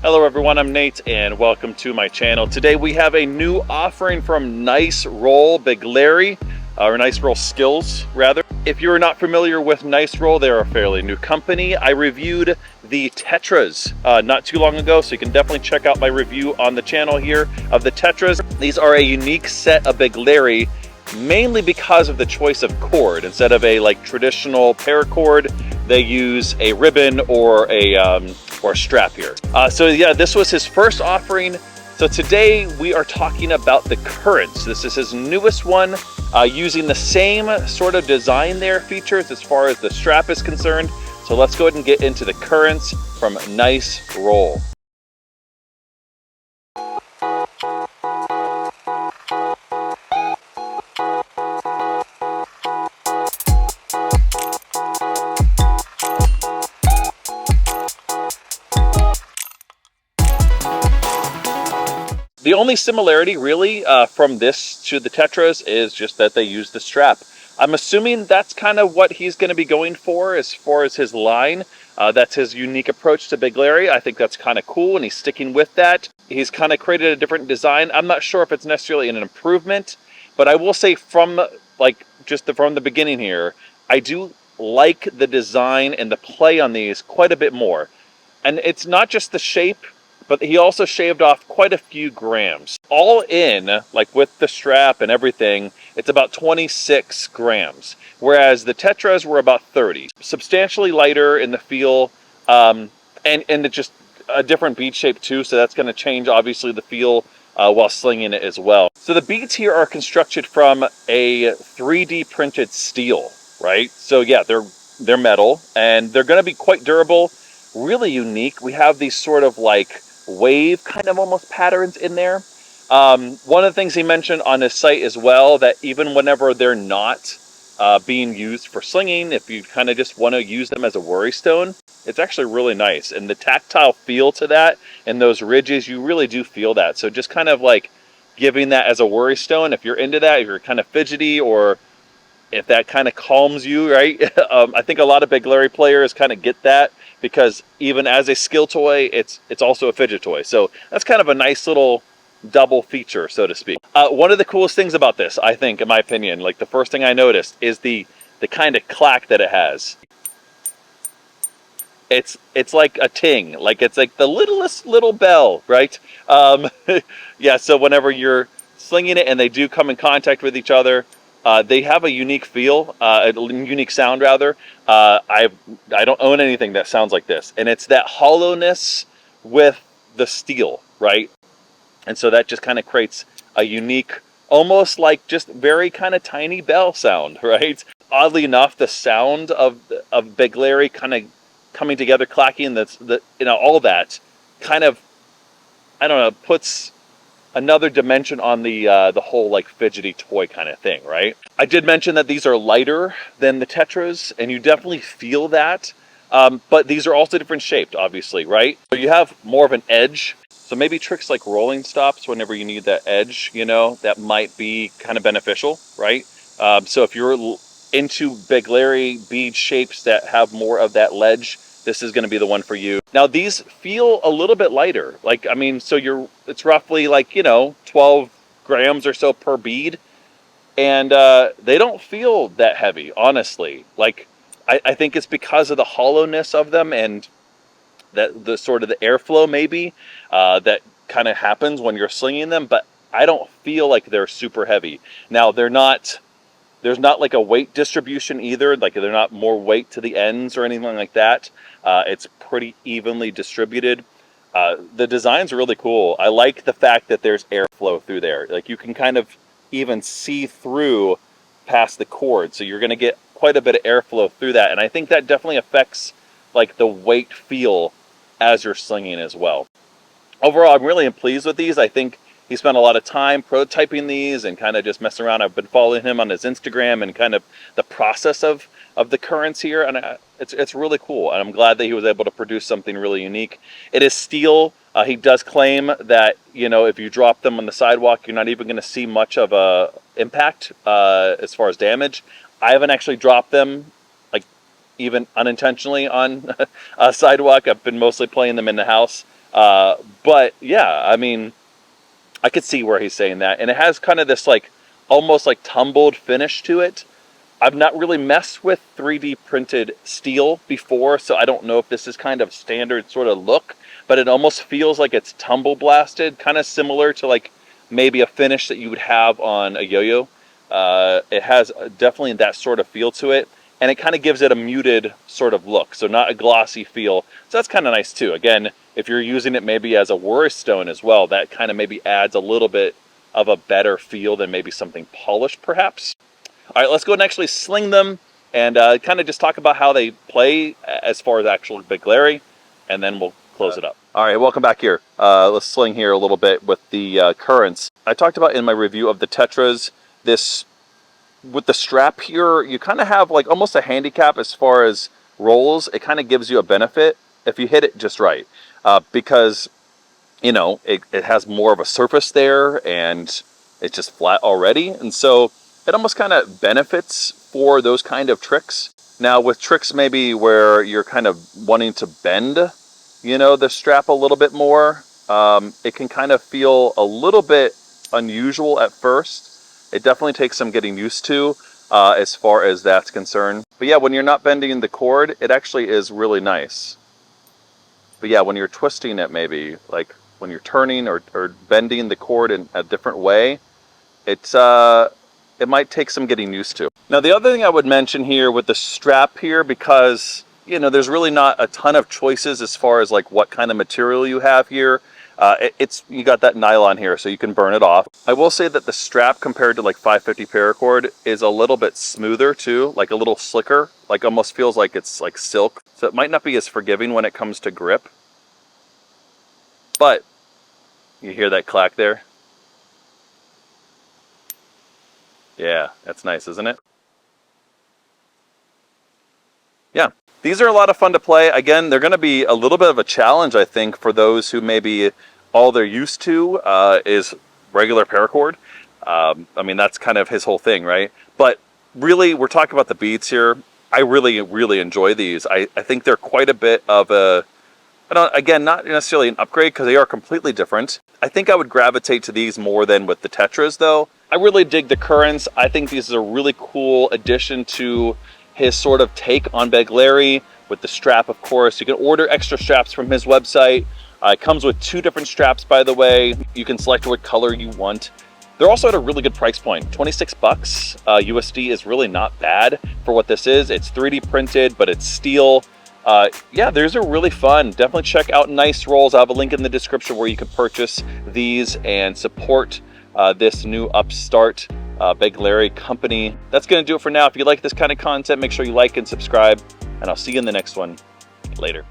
Hello everyone, I'm Nate and welcome to my channel. Today we have a new offering from Niceroll Begleri, or Niceroll Skills rather. If you're not familiar with Niceroll, they're a fairly new company. I reviewed the Tetras not too long ago, so you can definitely check out my review on the channel here of the Tetras. These are a unique set of Begleri, mainly because of the choice of cord. Instead of a traditional paracord, they use a ribbon or a strap here. So yeah, this was his first offering. So today we are talking about the Currents. This is his newest one, using the same sort of design there features as far as the strap is concerned. So let's go ahead and get into the Currents from Niceroll. The only similarity really from this to the Tetras is just that they use the strap. I'm assuming that's kind of what he's going to be going for as far as his line. That's his unique approach to Begleri. I think that's kind of cool, and he's sticking with that. He's kind of created a different design. I'm not sure if it's necessarily an improvement, but I will say from from the beginning here, I do like the design and the play on these quite a bit more. And it's not just the shape, but he also shaved off quite a few grams. All in, like with the strap and everything, it's about 26 grams, whereas the Tetras were about 30. Substantially lighter in the feel, and it's just a different bead shape too, so that's going to change obviously the feel while slinging it as well. So the beads here are constructed from a 3D printed steel, right? So yeah, they're metal, and they're going to be quite durable, really unique. We have these sort of wave kind of almost patterns in there. One of the things he mentioned on his site as well, that even whenever they're not being used for slinging, if you kind of just want to use them as a worry stone, it's actually really nice. And the tactile feel to that and those ridges, you really do feel that. So just kind of giving that as a worry stone, if you're into that, if you're kind of fidgety, or if that kind of calms you, right? I think a lot of Begleri players kind of get that, because even as a skill toy, it's also a fidget toy. So that's kind of a nice little double feature, so to speak. One of the coolest things about this, I think, in my opinion, the first thing I noticed is the kind of clack that it has. It's like a ting, it's like the littlest little bell, right? Yeah, so whenever you're slinging it and they do come in contact with each other, they have a unique feel, a unique sound rather. I don't own anything that sounds like this, and it's that hollowness with the steel, right? And so that just kind of creates a unique, almost just very kind of tiny bell sound, right? Oddly enough, the sound of Begleri kind of coming together, clacking, all that kind of, I don't know, puts another dimension on the whole fidgety toy kind of thing, right? I did mention that these are lighter than the Tetras, and you definitely feel that. But these are also different shaped, obviously, right? So you have more of an edge. So maybe tricks like rolling stops, whenever you need that edge, that might be kind of beneficial, right? So if you're into Begleri bead shapes that have more of that ledge, this is going to be the one for you. Now these feel a little bit lighter. So it's roughly 12 grams or so per bead. And they don't feel that heavy, honestly. I think it's because of the hollowness of them, and that the sort of the airflow maybe that kind of happens when you're slinging them, but I don't feel like they're super heavy. Now there's not a weight distribution either, they're not more weight to the ends or anything like that. It's pretty evenly distributed. The design's really cool. I like the fact that there's airflow through there. You can kind of even see through past the cord, so you're going to get quite a bit of airflow through that, and I think that definitely affects the weight feel as you're slinging as well. Overall, I'm really pleased with these. I think he spent a lot of time prototyping these and kind of just messing around. I've been following him on his Instagram and kind of the process of the Currents here, and it's really cool, and I'm glad that he was able to produce something really unique. It is steel. He does claim that if you drop them on the sidewalk, you're not even going to see much of a impact as far as damage. I haven't actually dropped them even unintentionally on a sidewalk. I've been mostly playing them in the house. But yeah, I mean, I could see where he's saying that. And it has kind of this like, almost like tumbled finish to it. I've not really messed with 3D printed steel before, so I don't know if this is kind of standard sort of look, but it almost feels like it's tumble blasted, kind of similar to like maybe a finish that you would have on a yo-yo. It has definitely that sort of feel to it, and it kind of gives it a muted sort of look, so not a glossy feel. So that's kind of nice too. Again, if you're using it maybe as a worry stone as well, that kind of maybe adds a little bit of a better feel than maybe something polished perhaps. All right, let's go and actually sling them and kind of just talk about how they play as far as actual Begleri, and then we'll close it up. All right, welcome back here. Let's sling here a little bit with the currents. I talked about in my review of the Tetras, this, with the strap here, you kind of have like almost a handicap as far as rolls. It kind of gives you a benefit if you hit it just right, because, you know, it has more of a surface there and it's just flat already. And so it almost kind of benefits for those kind of tricks. Now with tricks maybe where you're kind of wanting to bend, you know, the strap a little bit more, it can kind of feel a little bit unusual at first. It definitely takes some getting used to as far as that's concerned. But yeah, when you're not bending the cord, it actually is really nice. But yeah, when you're twisting it maybe, like when you're turning or bending the cord in a different way, it's it might take some getting used to. Now the other thing I would mention here with the strap here, because, you know, there's really not a ton of choices as far as like what kind of material you have here. You got that nylon here, so you can burn it off. I will say that the strap compared to like 550 paracord is a little bit smoother too, like a little slicker, like almost feels like it's like silk. So it might not be as forgiving when it comes to grip. But you hear that clack there? Yeah, that's nice, isn't it? Yeah, these are a lot of fun to play. Again, they're going to be a little bit of a challenge, I think, for those who maybe all they're used to is regular paracord. I mean, that's kind of his whole thing, right? But really, we're talking about the beads here. I really, really enjoy these. I think they're quite a bit of a, again, not necessarily an upgrade because they are completely different. I think I would gravitate to these more than with the Tetras, though. I really dig the currents. I think these are a really cool addition to his sort of take on Begleri with the strap, of course. You can order extra straps from his website. It comes with 2 different straps, by the way. You can select what color you want. They're also at a really good price point. 26 bucks USD is really not bad for what this is. It's 3D printed, but it's steel. Yeah, these are really fun. Definitely check out Nicerolls. I'll have a link in the description where you can purchase these and support this new upstart Begleri company. That's going to do it for now. If you like this kind of content, make sure you like and subscribe, and I'll see you in the next one. Later.